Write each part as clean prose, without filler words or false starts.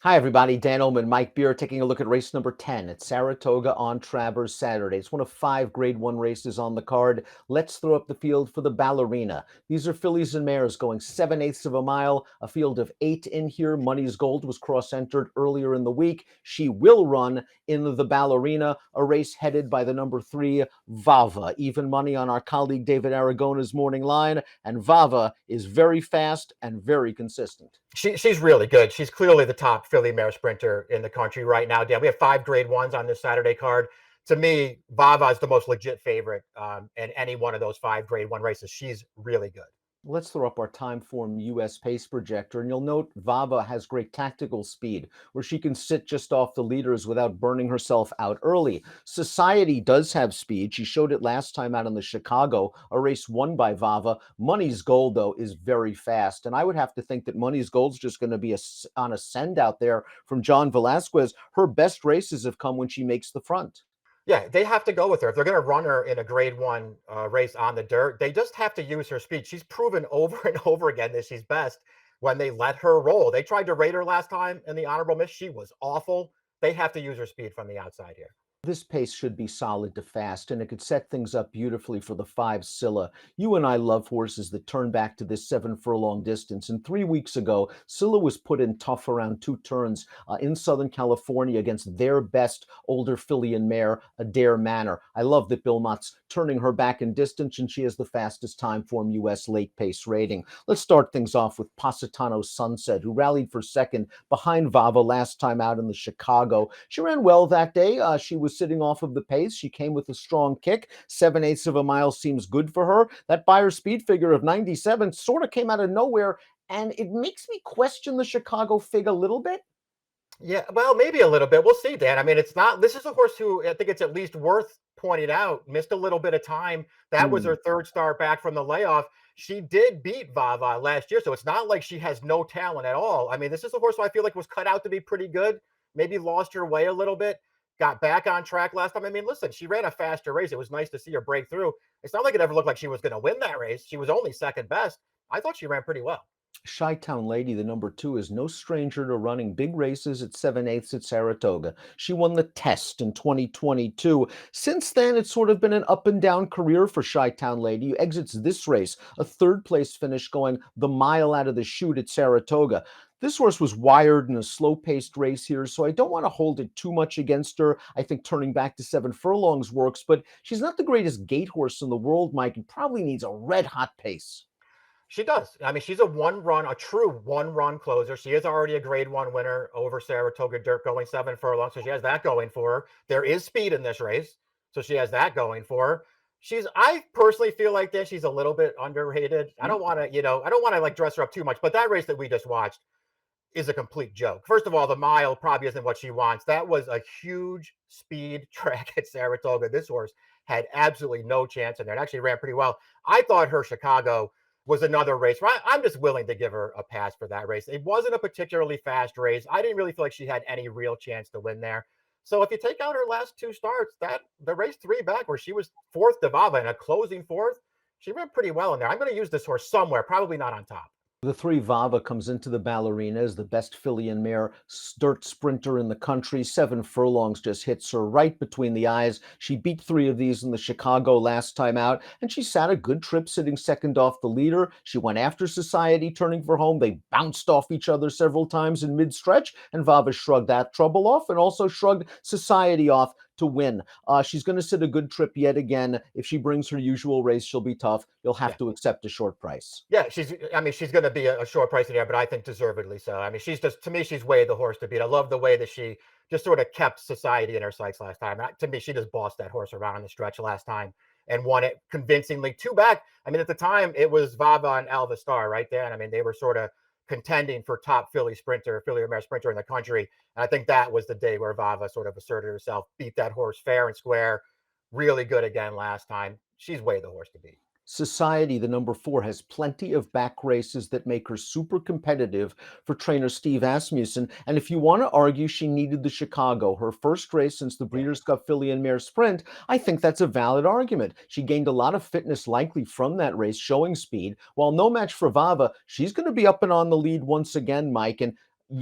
Hi, everybody. Dan Illman, Mike Beer, taking a look at race number 10 at Saratoga on Travers Saturday. It's one of 5 Grade 1 races on the card. Let's throw up the field for the Ballerina. These are fillies and mares going 7/8 of a mile, a field of 8 in here. Munnys Gold was cross-entered earlier in the week. She will run in the Ballerina, a race headed by the number 3, Vahva. Even money on our colleague David Aragona's morning line, and Vahva is very fast and very consistent. She's really good. She's clearly the top filly mare sprinter in the country right now. Dan, we have 5 Grade 1s on this Saturday card. To me, Vahva is the most legit favorite in any one of those 5 Grade 1 races. She's really good. Let's throw up our Timeform US pace projector, and you'll note Vahva has great tactical speed, where she can sit just off the leaders without burning herself out early. Society does have speed. She showed it last time out in the Chicago, a race won by Vahva. Money's Gold, though, is very fast, and I would have to think that Money's Gold's just going to be on a send out there from John Velasquez. Her best races have come when she makes the front. Yeah, they have to go with her. If they're going to run her in a Grade 1 race on the dirt, they just have to use her speed. She's proven over and over again that she's best when they let her roll. They tried to rate her last time in the honorable miss. She was awful. They have to use her speed from the outside here. This pace should be solid to fast, and it could set things up beautifully for the 5 Scylla. You and I love horses that turn back to this 7 furlong distance. And 3 weeks ago, Scylla was put in tough around 2 turns in Southern California against their best older filly and mare, Adair Manor. I love that Bill Mott's turning her back in distance, and she has the fastest Timeform US late pace rating. Let's start things off with Positano Sunset, who rallied for second behind Vahva last time out in the Chicago. She ran well that day. She was sitting off of the pace. She came with a strong kick. 7/8 of a mile seems good for her. That Beyer speed figure of 97 sort of came out of nowhere, and it makes me question the Chicago fig a little bit. Yeah, well, maybe a little bit. We'll see, Dan. I mean, it's not, this is a horse who I think it's at least worth pointing out, missed a little bit of time. That was her third start back from the layoff. She did beat Vahva last year, so it's not like she has no talent at all. I mean, this is a horse who I feel like was cut out to be pretty good, maybe lost her way a little bit, got back on track last time. I mean, listen, she ran a faster race. It was nice to see her break through. It's not like it ever looked like she was going to win that race. She was only second best. I thought she ran pretty well. Chi-Town Lady, the number 2, is no stranger to running big races at 7/8 at Saratoga. She won the Test in 2022. Since then, it's sort of been an up and down career for Chi-Town Lady, who exits this race, a third-place finish going the mile out of the chute at Saratoga. This horse was wired in a slow-paced race here, so I don't want to hold it too much against her. I think turning back to 7 furlongs works, but she's not the greatest gate horse in the world, Mike, and probably needs a red-hot pace. She does. I mean, she's a true one-run closer. She is already a Grade 1 winner over Saratoga Dirt going 7 furlongs, so she has that going for her. There is speed in this race, so she has that going for her. I personally feel like this, she's a little bit underrated. I don't want to, I don't want to like dress her up too much, but that race that we just watched is a complete joke. First of all, the mile probably isn't what she wants. That was a huge speed track at Saratoga. This horse had absolutely no chance in there. It actually ran pretty well. I thought her Chicago was another race. I'm just willing to give her a pass for that race. It wasn't a particularly fast race. I didn't really feel like she had any real chance to win there. So if you take out her last 2 starts, the race 3 back where she was fourth to Vahva and a closing fourth, she ran pretty well in there. I'm going to use this horse somewhere, probably not on top. The 3 Vahva comes into the Ballerina as the best filly and mare dirt sprinter in the country. 7 furlongs just hits her right between the eyes. She beat 3 of these in the Chicago last time out, and she sat a good trip sitting second off the leader. She went after Society, turning for home. They bounced off each other several times in mid-stretch, and Vahva shrugged that trouble off and also shrugged Society off to win. She's going to sit a good trip yet again. If she brings her usual race, she'll be tough. You'll have to accept a short price. Yeah, she's going to be a short price in there, but I think deservedly so. I mean, to me, she's way the horse to beat. I love the way that she just sort of kept Society in her sights last time. To me, she just bossed that horse around on the stretch last time and won it convincingly. 2 back. I mean, at the time, it was Vahva and Alva Star right there. And I mean, they were sort of contending for top filly or mare sprinter in the country. And I think that was the day where Vahva sort of asserted herself, beat that horse fair and square, really good again last time. She's way the horse to beat. Society, the number 4, has plenty of back races that make her super competitive for trainer Steve Asmussen. And if you want to argue she needed the Chicago, her first race since the Breeders' Cup Filly and Mare Sprint, I think that's a valid argument. She gained a lot of fitness likely from that race, showing speed. While no match for Vahva, she's going to be up and on the lead once again, Mike. And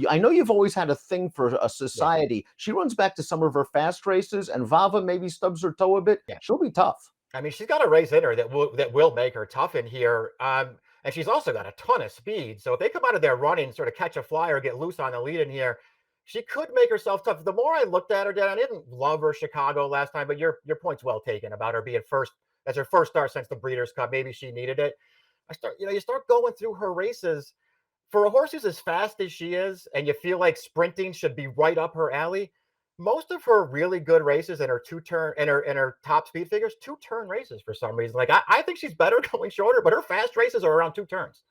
I know you've always had a thing for a Yeah, society. She runs back to some of her fast races, and Vahva maybe stubs her toe a bit. yeah. She'll be tough. I mean, she's got a race in her that will make her tough in here. And she's also got a ton of speed. So if they come out of there running, sort of catch a fly or get loose on the lead in here, she could make herself tough. The more I looked at her, Dan, I didn't love her Chicago last time, but your point's well taken about her being first as her first start since the Breeders' Cup. Maybe she needed it. You start going through her races for a horse who's as fast as she is, and you feel like sprinting should be right up her alley. Most of her really good races and her two-turn and her top speed figures, two-turn races for some reason. Like I think she's better going shorter, but her fast races are around two turns.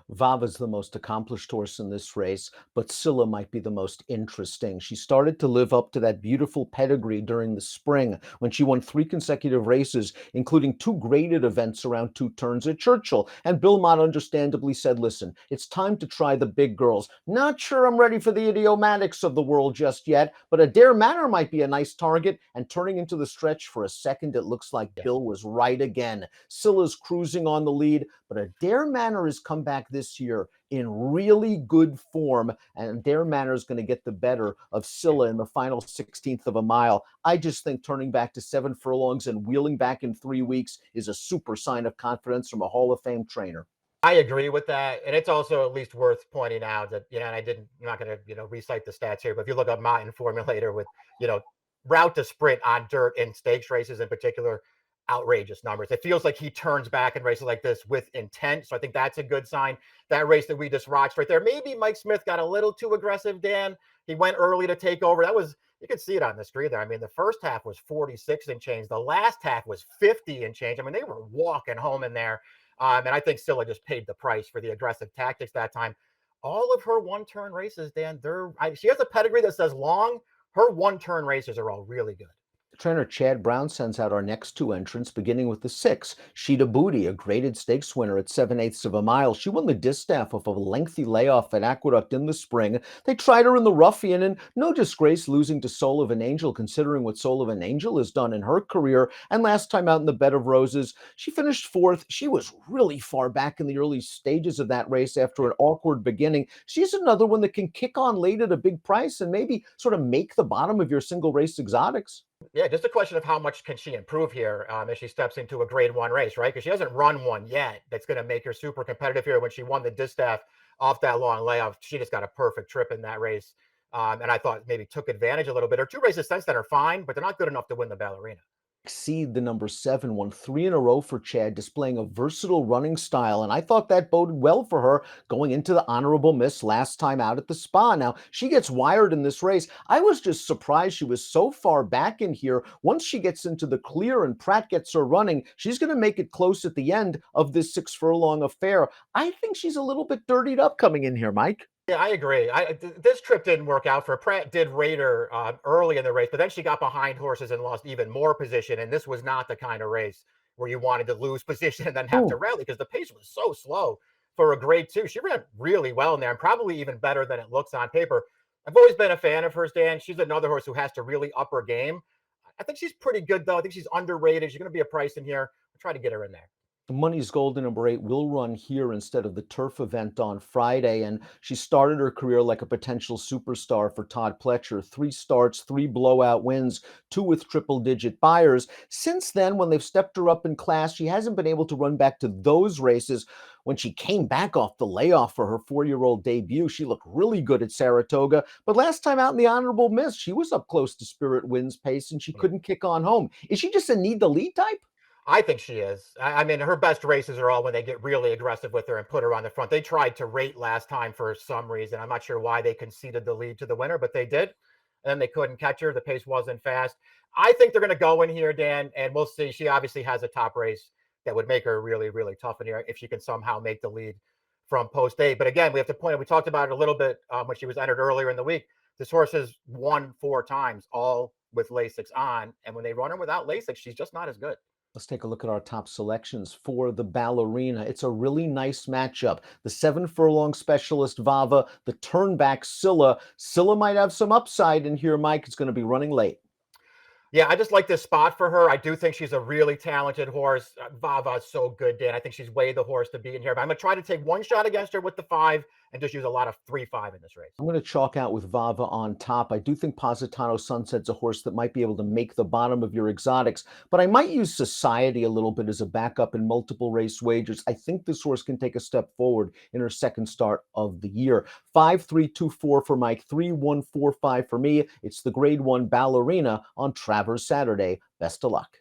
Vava's the most accomplished horse in this race, but Scylla might be the most interesting. She started to live up to that beautiful pedigree during the spring when she won 3 consecutive races, including 2 graded events around 2 turns at Churchill. And Bill Mott understandably said, listen, it's time to try the big girls. Not sure I'm ready for the idiomatics of the world just yet, but a Dare Manor might be a nice target. And turning into the stretch for a second, it looks like Yeah. Bill was right again. Scylla's cruising on the lead, but Adair Manor has come back this year in really good form, and Adair Manor is going to get the better of Scylla in the final 16th of a mile. I just think turning back to 7 furlongs and wheeling back in 3 weeks is a super sign of confidence from a Hall of Fame trainer. I agree with that, and it's also at least worth pointing out that and I'm not going to recite the stats here, but if you look up Martin Formulator with you know route to sprint on dirt in stakes races in particular, outrageous numbers. It feels like he turns back in races like this with intent, so I think that's a good sign. That race that we just watched right there, maybe Mike Smith got a little too aggressive. Dan, he went early to take over. That was you could see it on the screen there. I mean, the first half was 46 and change. The last half was 50 and change. I mean, they were walking home in there. And I think Scylla just paid the price for the aggressive tactics that time. All of her one-turn races, Dan, she has a pedigree that says long. Her one-turn races are all really good. Trainer Chad Brown sends out our next 2 entrants, beginning with the 6, Sheeta Booty, a graded stakes winner at 7/8 of a mile. She won the distaff of a lengthy layoff at Aqueduct in the spring. They tried her in the Ruffian, and no disgrace losing to Soul of an Angel, considering what Soul of an Angel has done in her career. And last time out in the Bed of Roses, she finished 4th. She was really far back in the early stages of that race after an awkward beginning. She's another one that can kick on late at a big price and maybe sort of make the bottom of your single race exotics. Yeah, just a question of how much can she improve here as she steps into a Grade 1 race, right? Because she hasn't run one yet that's going to make her super competitive here. When she won the distaff off that long layoff, she just got a perfect trip in that race. And I thought maybe took advantage a little bit. Her 2 races since then are fine, but they're not good enough to win the Ballerina. Exceed the number 7, won 3 in a row for Chad, displaying a versatile running style. And I thought that boded well for her going into the honorable miss last time out at the Spa. Now, she gets wired in this race. I was just surprised she was so far back in here. Once she gets into the clear and Pratt gets her running, she's going to make it close at the end of this 6 furlong affair. I think she's a little bit dirtied up coming in here, Mike. Yeah, I agree. This trip didn't work out for her. Pratt. Did rate her early in the race, but then she got behind horses and lost even more position. And this was not the kind of race where you wanted to lose position and then have to Oh, rally because the pace was so slow for a Grade 2. She ran really well in there and probably even better than it looks on paper. I've always been a fan of hers, Dan. She's another horse who has to really up her game. I think she's pretty good, though. I think she's underrated. She's going to be a price in here. I'll try to get her in there. Munnys Golden number 8 will run here instead of the turf event on Friday, and she started her career like a potential superstar for Todd Pletcher. 3 starts, 3 blowout wins, 2 with triple-digit buyers. Since then, when they've stepped her up in class, she hasn't been able to run back to those races. When she came back off the layoff for her 4-year-old debut, she looked really good at Saratoga. But last time out in the honorable miss, she was up close to Spirit Wind's pace, and she Yeah. couldn't kick on home. Is she just a need-the-lead type? I think she is. I mean, her best races are all when they get really aggressive with her and put her on the front. They tried to rate last time for some reason. I'm not sure why they conceded the lead to the winner, but they did. And then they couldn't catch her. The pace wasn't fast. I think they're going to go in here, Dan, and we'll see. She obviously has a top race that would make her really, really tough in here if she can somehow make the lead from post 8. But again, we have to point out, we talked about it a little bit when she was entered earlier in the week. This horse has won 4 times, all with Lasix on. And when they run her without Lasix, she's just not as good. Let's take a look at our top selections for the Ballerina. It's a really nice matchup. The 7 furlong specialist Vahva, the turnback Scylla. Scylla might have some upside in here, Mike. It's going to be running late. Yeah, I just like this spot for her. I do think she's a really talented horse. Vahva is so good, Dan. I think she's way the horse to be in here. But I'm going to try to take one shot against her with the 5 and just use a lot of 3-5 in this race. I'm going to chalk out with Vahva on top. I do think Positano Sunset's a horse that might be able to make the bottom of your exotics, but I might use Society a little bit as a backup in multiple race wagers. I think this horse can take a step forward in her second start of the year. 5-3-2-4 for Mike, 3-1-4-5 for me. It's the Grade 1 Ballerina on Travers Saturday. Best of luck.